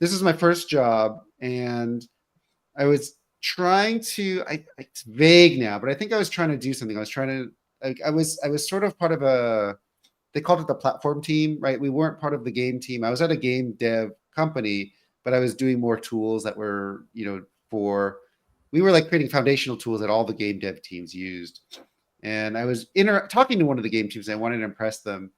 this is my first job, and I was trying to. It's vague now, but I think I was trying to do something. I was trying to. I was sort of part of a. They called it the platform team, right? We weren't part of the game team. I was at a game dev company, but I was doing more tools that were, for. We were like creating foundational tools that all the game dev teams used, and I was talking to one of the game teams. And I wanted to impress them,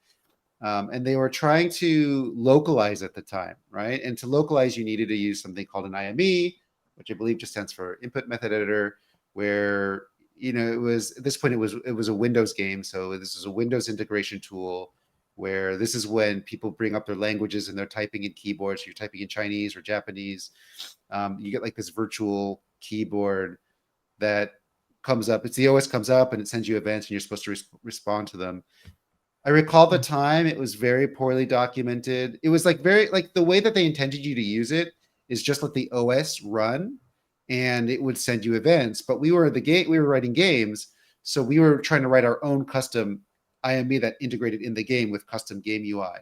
and they were trying to localize at the time, right? And to localize, you needed to use something called an IME, which I believe just stands for Input Method Editor, where it was at this point it was a Windows game, so this is a Windows integration tool where this is when people bring up their languages and they're typing in keyboards. You're typing in Chinese or Japanese. You get like this virtual keyboard that comes up. It's the OS comes up and it sends you events and you're supposed to respond to them. I recall the time it was very poorly documented. It was like very like the way that they intended you to use it is just let the OS run and it would send you events. But we were writing games, so we were trying to write our own custom IME that integrated in the game with custom game UI.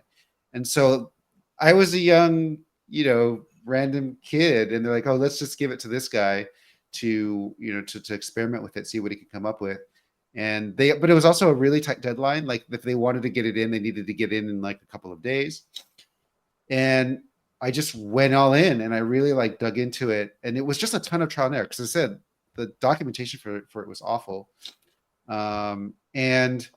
And so I was a young, random kid, and they're like, "Oh, let's just give it to this guy to experiment with it, see what he could come up with." But it was also a really tight deadline. Like if they wanted to get it in, they needed to get in like a couple of days. And I just went all in and I really like dug into it. And it was just a ton of trial and error. Cause I said the documentation for it was awful. And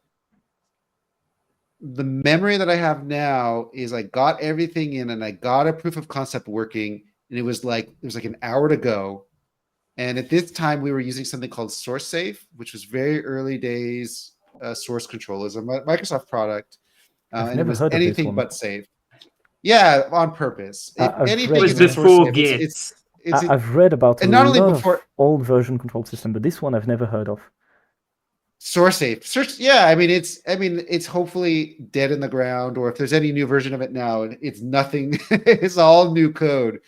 the memory that I have now is I got everything in and I got a proof of concept working. And it was like an hour to go. And at this time, we were using something called SourceSafe, which was very early days source control. It was a Microsoft product, I've and it never was heard of this anything one. but safe. Yeah, on purpose. If I've anything read is this. before SourceSafe, Git. I've read about a and not only lot before of old version control system, but this one I've never heard of. SourceSafe. Yeah, I mean it's hopefully dead in the ground, or if there's any new version of it now, it's nothing. It's all new code.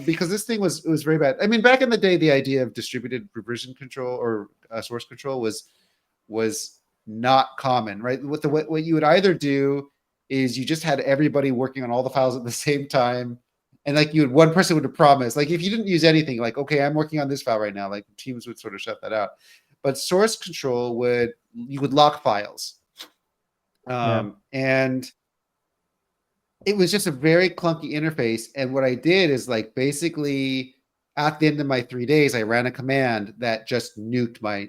Because this thing was very bad. I mean, back in the day, the idea of distributed version control or source control was not common, right? What you would either do is you just had everybody working on all the files at the same time, and like one person would promise, like if you didn't use anything, like okay, I'm working on this file right now, like teams would sort of shut that out. But source control you would lock files, and it was just a very clunky interface. And what I did is like basically at the end of my 3 days, I ran a command that just nuked my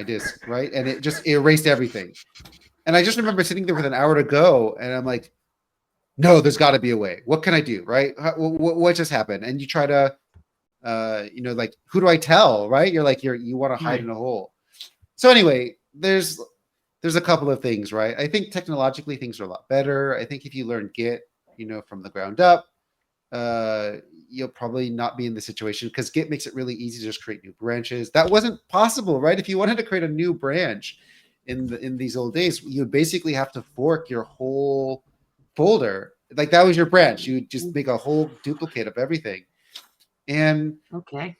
disk, right? And it just erased everything. And I just remember sitting there with an hour to go, and I'm like, no, there's got to be a way. What can I do, right? What just happened? And you try to, like, who do I tell, right? You're like, you want to hide in a hole. So anyway, there's a couple of things, right? I think technologically things are a lot better. I think if you learn Git, from the ground up, you'll probably not be in the situation because Git makes it really easy to just create new branches. That wasn't possible, right? If you wanted to create a new branch in these old days, you would basically have to fork your whole folder. Like that was your branch. You would just make a whole duplicate of everything. And okay,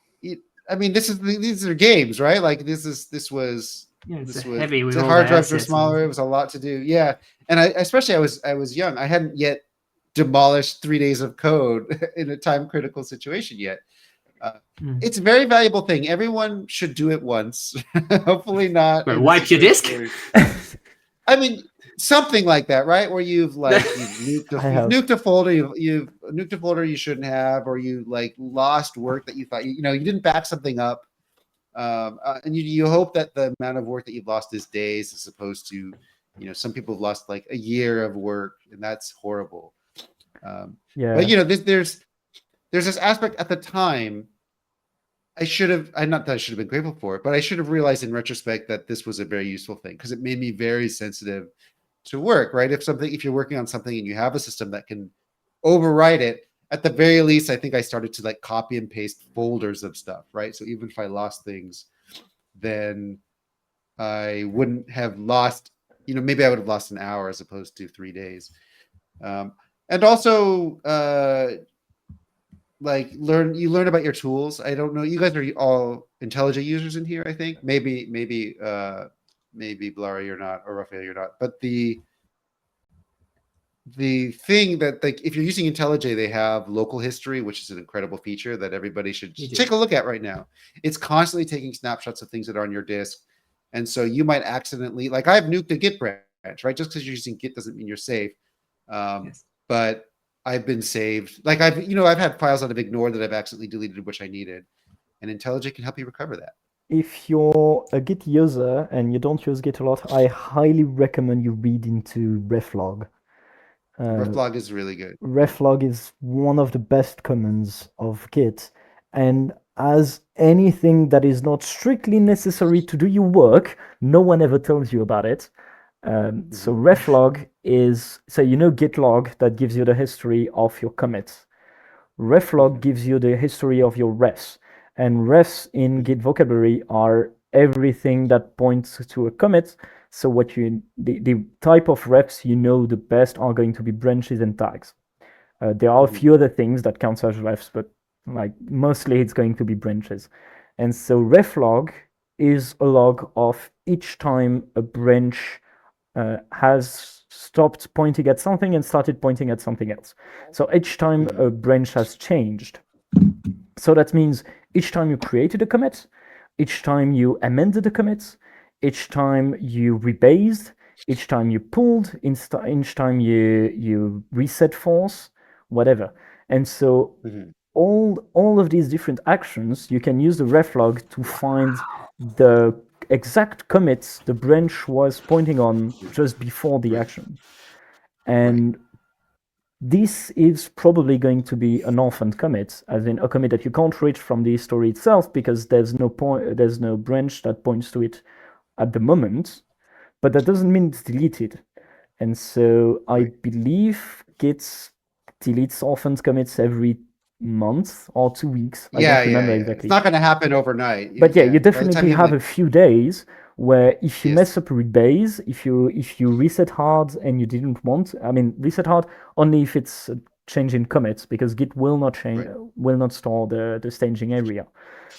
I mean, these are games, right? Like this was. Yeah, This was heavy. The hard drives were smaller. It was a lot to do. Yeah, and I was young. I hadn't yet demolished 3 days of code in a time critical situation yet. It's a very valuable thing. Everyone should do it once. Hopefully not. Wipe your disk. I mean, something like that, right? Where you've nuked a folder, you've nuked a folder you shouldn't have, or you like lost work that you thought you didn't back something up. And you hope that the amount of work that you've lost is days as opposed to, some people have lost like a year of work, and that's horrible. But there's this aspect at the time. Not that I should have been grateful for it, but I should have realized in retrospect that this was a very useful thing because it made me very sensitive to work, right? If you're working on something and you have a system that can override it, at the very least, I think I started to like copy and paste folders of stuff, right? So even if I lost things, then I wouldn't have lost, maybe I would have lost an hour as opposed to 3 days. And also, you learn about your tools. I don't know. You guys are all IntelliJ users in here, I think. Maybe Blari you're not, or Raphael you're not. But the thing that, like, if you're using IntelliJ, they have local history, which is an incredible feature that everybody should take a look at right now. It's constantly taking snapshots of things that are on your disk. And so you might accidentally, like, I've nuked a Git branch, right? Just because you're using Git doesn't mean you're safe. Yes. But I've been saved. Like, I've had files that I've ignored that I've accidentally deleted, which I needed. And IntelliJ can help you recover that. If you're a Git user and you don't use Git a lot, I highly recommend you read into reflog. Reflog is really good. Reflog is one of the best commands of Git, and as anything that is not strictly necessary to do your work, no one ever tells you about it. So reflog is, so git log that gives you the history of your commits. Reflog gives you the history of your refs, and refs in Git vocabulary are everything that points to a commit. So the type of refs the best are going to be branches and tags. There are a few other things that count as refs, but like mostly it's going to be branches. And so reflog is a log of each time a branch has stopped pointing at something and started pointing at something else. So each time a branch has changed. So that means each time you created a commit, each time you amended the commits, each time you rebased, each time you pulled, each time you reset force, whatever. And so all of these different actions, you can use the reflog to find the exact commits the branch was pointing on just before the action. And this is probably going to be an orphaned commit, as in a commit that you can't reach from the history itself because there's no branch that points to it at the moment, but that doesn't mean it's deleted. And so I believe Git deletes orphaned commits every month or 2 weeks. I don't remember exactly. It's not going to happen overnight. But you definitely have a few days where if you mess up rebase, if you reset hard and you didn't want, reset hard only if it's a change in commits, because Git will not store the staging area.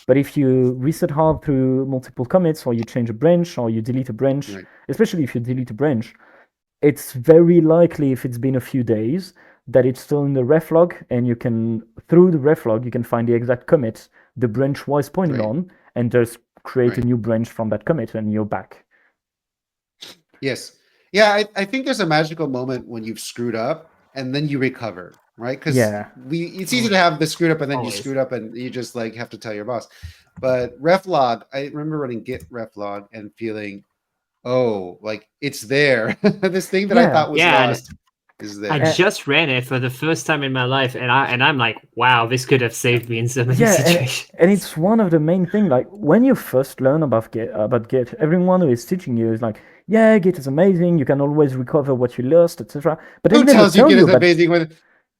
But if you reset hard through multiple commits, or you change a branch, or you delete a branch, especially if you delete a branch, it's very likely, if it's been a few days, that it's still in the reflog, and you can, through the reflog, you can find the exact commit the branch was pointing on, and just create a new branch from that commit, and you're back. Yes. Yeah, I think there's a magical moment when you've screwed up, and then you recover, right? Because it's easy to have the screwed up, and then you screwed up, and you just like have to tell your boss. But reflog, I remember running Git reflog and feeling, oh, like it's there. This thing that I thought was lost is there. I just ran it for the first time in my life, and I'm like, wow, this could have saved me in so many situations. And it's one of the main things. Like when you first learn about Git, everyone who is teaching you is like, yeah, Git is amazing. You can always recover what you lost, etc. But who tells you Git is amazing when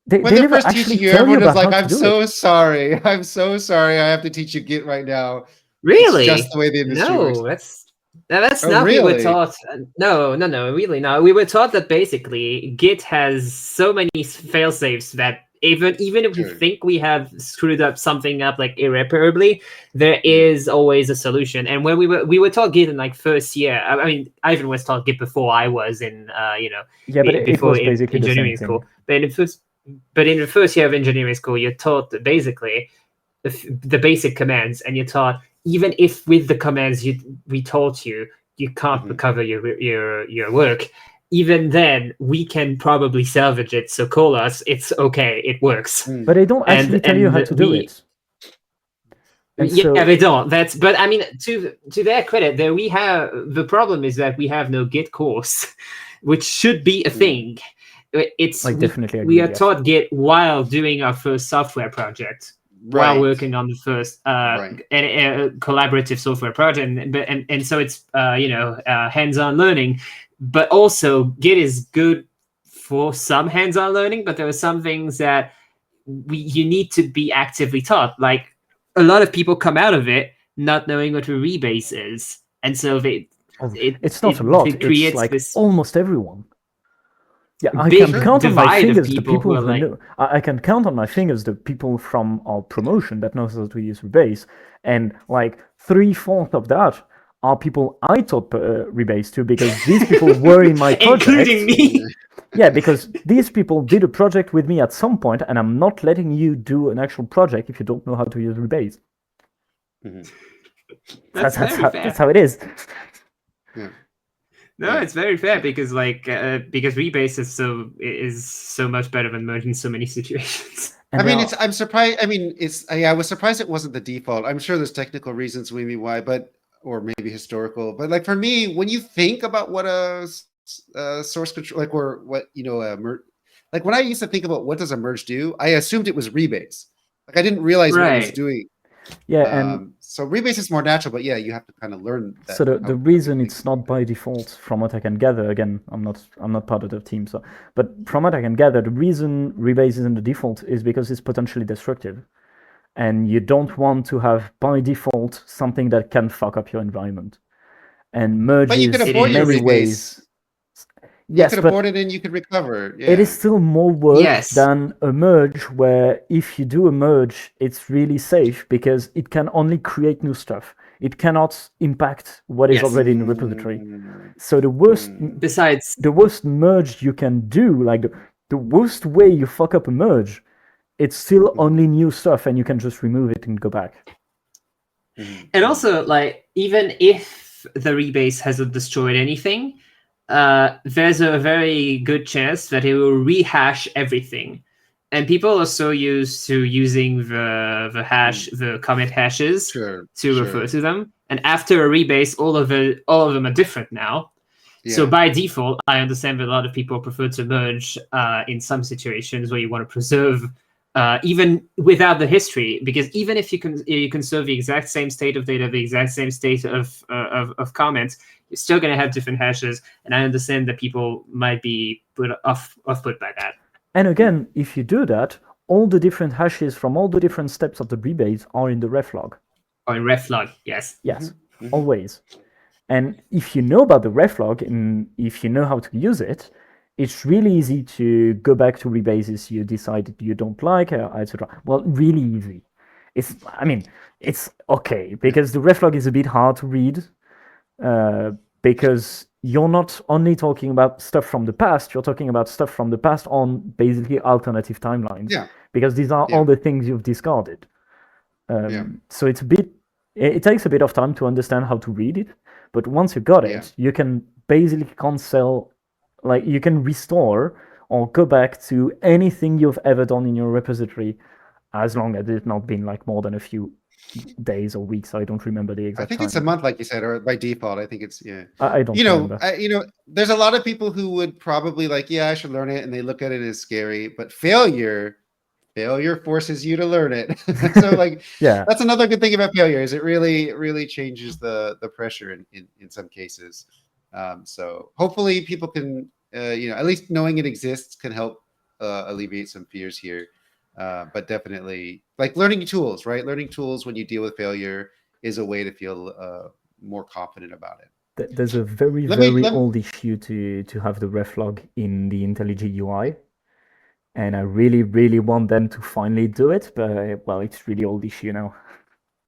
they're first teaching you? Everyone is like, I'm so sorry. I'm so sorry. I have to teach you Git right now. Really? It's just the way the industry works. That's not really? We were taught. No, really no. We were taught that basically Git has so many fail-safes that even if we think we have screwed up something up like irreparably, there is always a solution. And when we were taught Git in like first year, I mean, Ivan was taught Git before I was in before it was basically engineering school. But in the first year of engineering school, you're taught basically the basic commands, and you're taught, even if with the commands we taught you can't recover your work, even then we can probably salvage it. So call us. It's okay. It works. But they don't actually tell you how to do it. They don't. But I mean, to their credit, the problem is that we have no Git course, which should be a thing. It's definitely we are taught Git while doing our first software project. While working on the first collaborative software project, and so it's hands-on learning, but also Git is good for some hands-on learning, but there are some things that you need to be actively taught. Like a lot of people come out of it not knowing what a rebase is, and so it's not a lot. It's like almost everyone. Yeah, I can count on my fingers the people who know. I can count on my fingers the people from our promotion that knows how to use rebase, and like 3/4 of that are people I taught rebase to, because these people were in my project. Including me. Yeah, because these people did a project with me at some point, and I'm not letting you do an actual project if you don't know how to use rebase. That's fair. That's how it is. Yeah. No, it's very fair because because rebase is so much better than merge in so many situations. And I'm surprised. I mean, I was surprised it wasn't the default. I'm sure there's technical reasons maybe why, or maybe historical. But like for me, when you think about what a source control, like, or what, like when I used to think about what does a merge do, I assumed it was rebase. Like I didn't realize what it was doing. Yeah, and so rebase is more natural, but yeah, you have to kind of learn that. So the reason it's not by default, from what I can gather, again, I'm not part of the team, so, but from what I can gather, the reason rebase isn't the default is because it's potentially destructive, and you don't want to have by default something that can fuck up your environment. And merge is in many ways. Yes, you could abort it and you could recover. Yeah. It is still more work than a merge, where if you do a merge, it's really safe because it can only create new stuff. It cannot impact what is already in the repository. So the worst, besides the worst merge you can do, like the worst way you fuck up a merge, it's still only new stuff, and you can just remove it and go back. And also, like, even if the rebase hasn't destroyed anything, there's a very good chance that it will rehash everything. And people are so used to using the commit hashes to refer to them. And after a rebase, all of them are different now. Yeah. So by default, I understand that a lot of people prefer to merge in some situations where you want to preserve even without the history, because even if you conserve the exact same state of data, the exact same state of comments, you're still going to have different hashes. And I understand that people might be put by that. And again, if you do that, all the different hashes from all the different steps of the rebase are in the ref log. Or in ref log, yes. Yes, always. And if you know about the ref log, and if you know how to use it, it's really easy to go back to rebases you decided you don't like, etc. Well, really easy. It's okay, because the ref log is a bit hard to read, because you're not only talking about stuff from the past, you're talking about stuff from the past on basically alternative timelines. Yeah. Because these are all the things you've discarded. So it takes a bit of time to understand how to read it, but once you got it, you can basically cancel, like you can restore or go back to anything you've ever done in your repository, as long as it's not been like more than a few days or weeks. I don't remember the exact I think time. it's a month, like you said, or by default. I think it's I don't remember. There's a lot of people who would probably like, I should learn it, and they look at it as scary. But failure forces you to learn it. So like, that's another good thing about failure, is it really changes the pressure in some cases. So hopefully people can at least knowing it exists can help alleviate some fears here. But definitely, like, learning tools, right? Learning tools when you deal with failure is a way to feel more confident about it. There's a very old issue to have the ref log in the IntelliJ UI, and I really want them to finally do it. But well, it's really old issue now.